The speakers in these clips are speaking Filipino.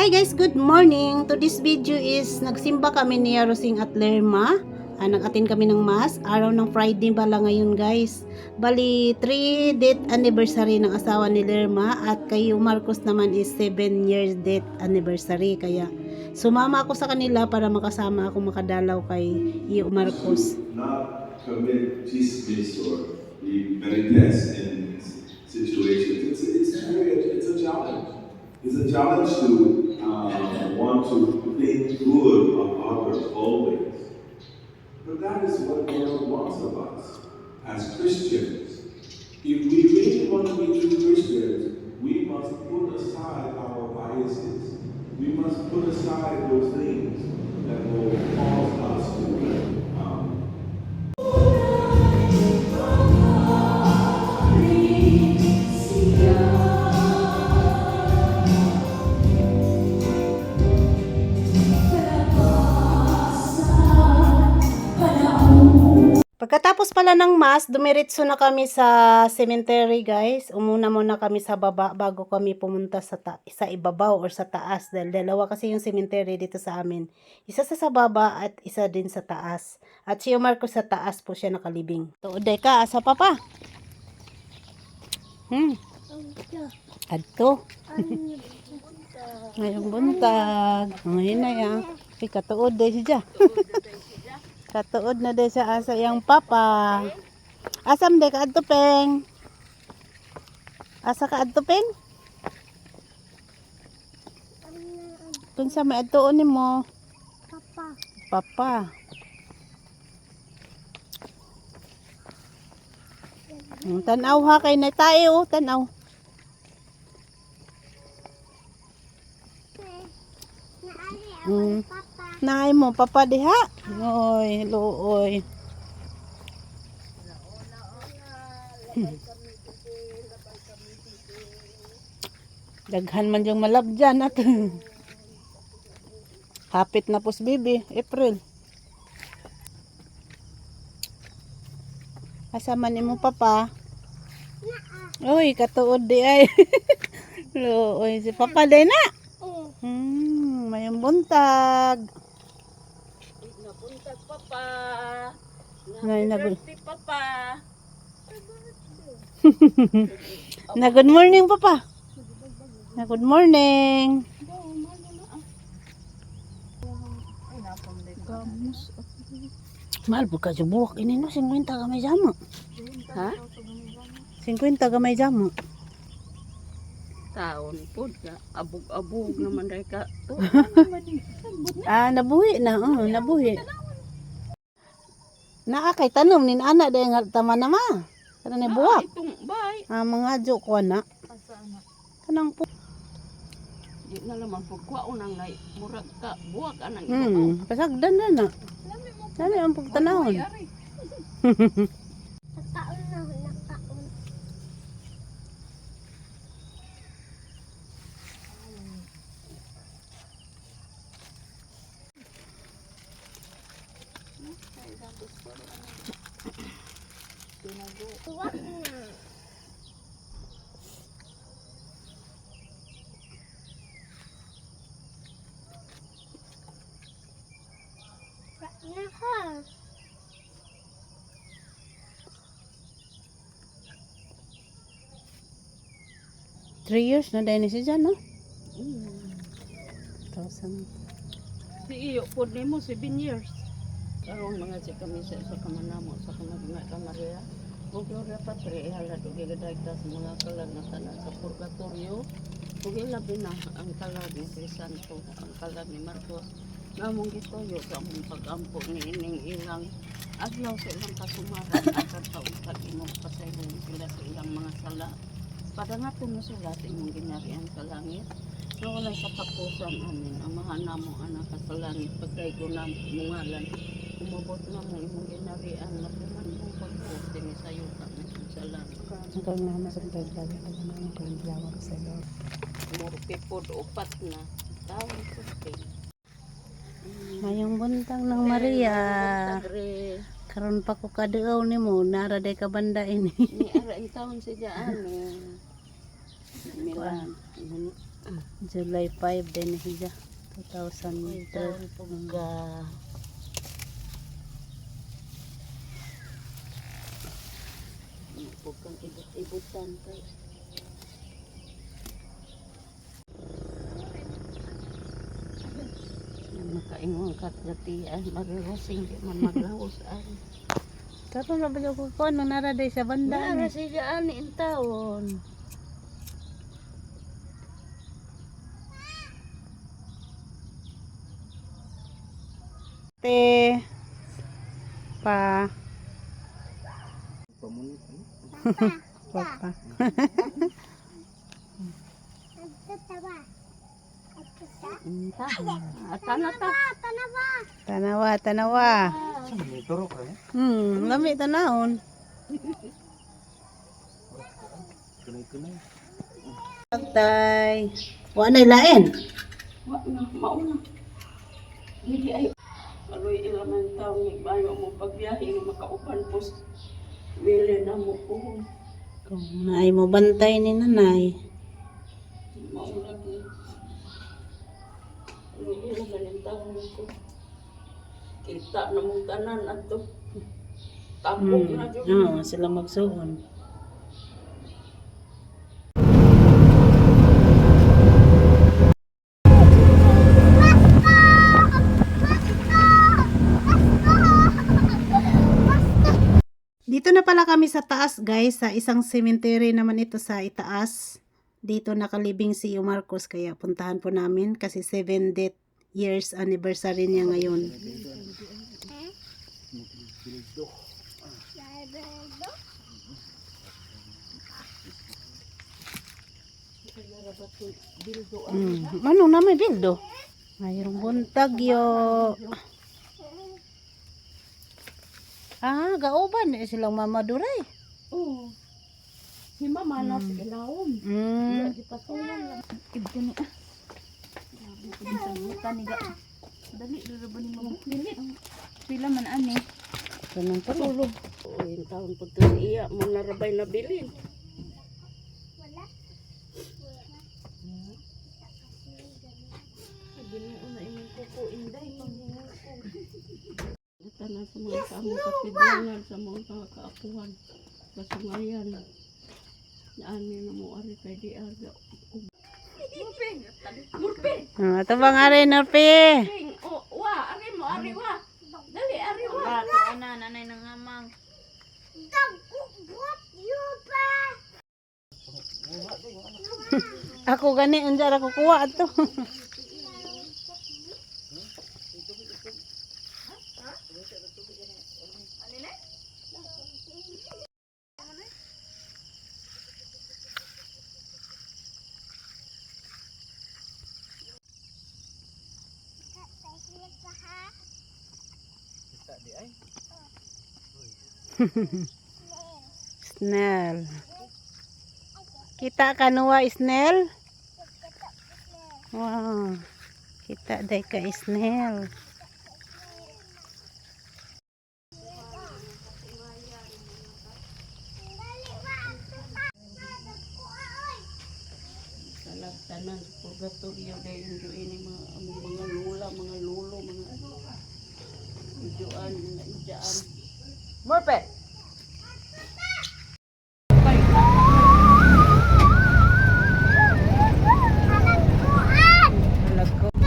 Hi guys, good morning. To this video is nagsimba kami ni Rosing at Lerma. Nag-attend kami ng mass. Araw ng Friday pala ngayon guys. Bali 3 date anniversary ng asawa ni Lerma at kay Marcos naman is 7 years date anniversary. Kaya sumama ako sa kanila para makasama ako makadalaw kay Iyo Marcos. Not commit chismis or be very tense in situations. It's a challenge. It's a challenge to want to think good of others always. But that is what God wants of us as Christians. If we really want to be true Christians, we must put aside our biases. We must put aside those things that will cause us to Pagkatapos pala ng mass, dumiretso na kami sa cemetery guys. Umuna muna kami sa baba bago kami pumunta sa ibabaw or sa taas. Dahil dalawa kasi yung cemetery dito sa amin. Isa sa baba at isa din sa taas. At si Marco sa taas po siya nakalibing. Tuoday ka, asa pa pa? Adto. Ngayong buntag. Ngayon na yan. Katuod day siya. Katuod na din sa asa yang papa. Asam de ka adtupeng? Asa ka adtupeng? Kung sa may adtuon nimo? Papa. Papa. Tanaw ha kay na tayo, tanaw. Naay mo papa diha. Oy, looy. Daghan man yung malabdyan at kapit na pos bibi, April. Asa man imo papa? Oy, katuod di ay. Looy si papa din na. Mayong buntag. Nabuntag papa. Birthday papa. Na good morning papa. Na good morning. Mahal po ka sa buwak ini no 50 ka may jamo. Ha? 50 ka may jamo. Taon po ka. Abog-abog naman rin ka. Nabuhi na. Nabuhi. Kay tanom nin ana day nga tama na ma. Kana ni buwak. Itong bay. Mga jo ko na. Asana. Kanang po. Di na naman po kwa unang ngay. Murag ka. Buwag anang ito. Pasagdan na na. Dami ang pagtanawon. Nagkaon na, nagkaon. Tuwak na. Naka. 3 years na dahil si Jan, no? 1,000. Si iyo po ni mo 7 years. Karon mga si kami sa kamanamo sa kamagna Maria. Ug Gloria Patri ihala do gigadagta sa mga kalag na tanan sa purgatorio. Ug ilabi na ang kalag ni Crisanto, ang kalag ni Marcos. Namong gitoyo sa among pag-ampo ni ining ilang adlaw sa ilang kasumaran at taon imong pasaylo sila sa ilang mga sala. Padangaton mo sila sa imong ginarian sa langit. So walay katapusan amin ang mga namong anak sa langit pagkay ko na mungalan. Umabot na mo imong ginarian na tuman mong pagposte ni sa yuta sa langit. Ang naman sa pagdagdag ko naman ko yung diyawa ko sa iyo. Murpipod upat na taon ko. Ngayong buntag ng Maria. Karon pa ko kaduaw nimo nara day ka banda ini. Ni ara ang taon si Jaan. Milan. July 5 din siya. 2003. Taon pugga. Pugkang ibut-ibutan kay. Makaingon ka datian marirosing di man maglahos ani. Karon na ba ko ano nara day sa banda. Nara siya ani in taon. Te pa papa. Tatawa. Tana ta. Tanawa, tanawa. Lami tanahon. Tay. Wa na lain. Wa na mauna. Hindi ay aloy ilang taon ni bayo mo pagbiyahe nga makauban pos. Wili na mo ko. Kung naay mo bantay ni nanay. Mauna di. Aloy ilang taon ko. Kita na mong tanan ato. Tapok na jud. Oo, sila magsuon. Dito na pala kami sa taas guys, sa isang cemetery naman ito sa itaas. Dito nakalibing si Marcos kaya puntahan po namin kasi 70th years anniversary niya ngayon. Ano na may bildo? Mayroong buntag yo. Ah, gauban eh silang mamaduray. Oo. Si mama na sa ilawom. Di patulan lang. Ibto ni ah. Dali ba ni mo pilit? Pila man ani. Ganun pa rin. Oo, yung taon po to iya mo narabay na bilin. Giniuna imong kuko inday panghingan ko. Ito na sa mga kamong kapidungan sa mga kaapuhan. Kasungayan. Ani na mo ari kay di aga. Murping! Ito bang ari Norpe? Murping! O, wa! Ari mo! Ari wa! Dali! Ari wa! Nanay ng amang. Ako gani unjar ako kuha ato. Snail. Kita kanua snail? Wow. Kita day ka snail. Tanan sa purgatorio dahil yung ini mga lula, mga lulo, mga idyuan, mga idyaan. Murpe!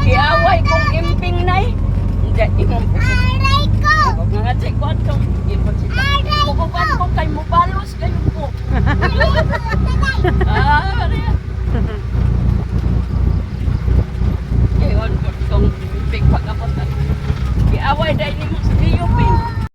Kiaway kong imping nay. Hindi, imong puso. Ako nga sa kwarto. Pukupan ko kay Mubalos kayo po. Ah,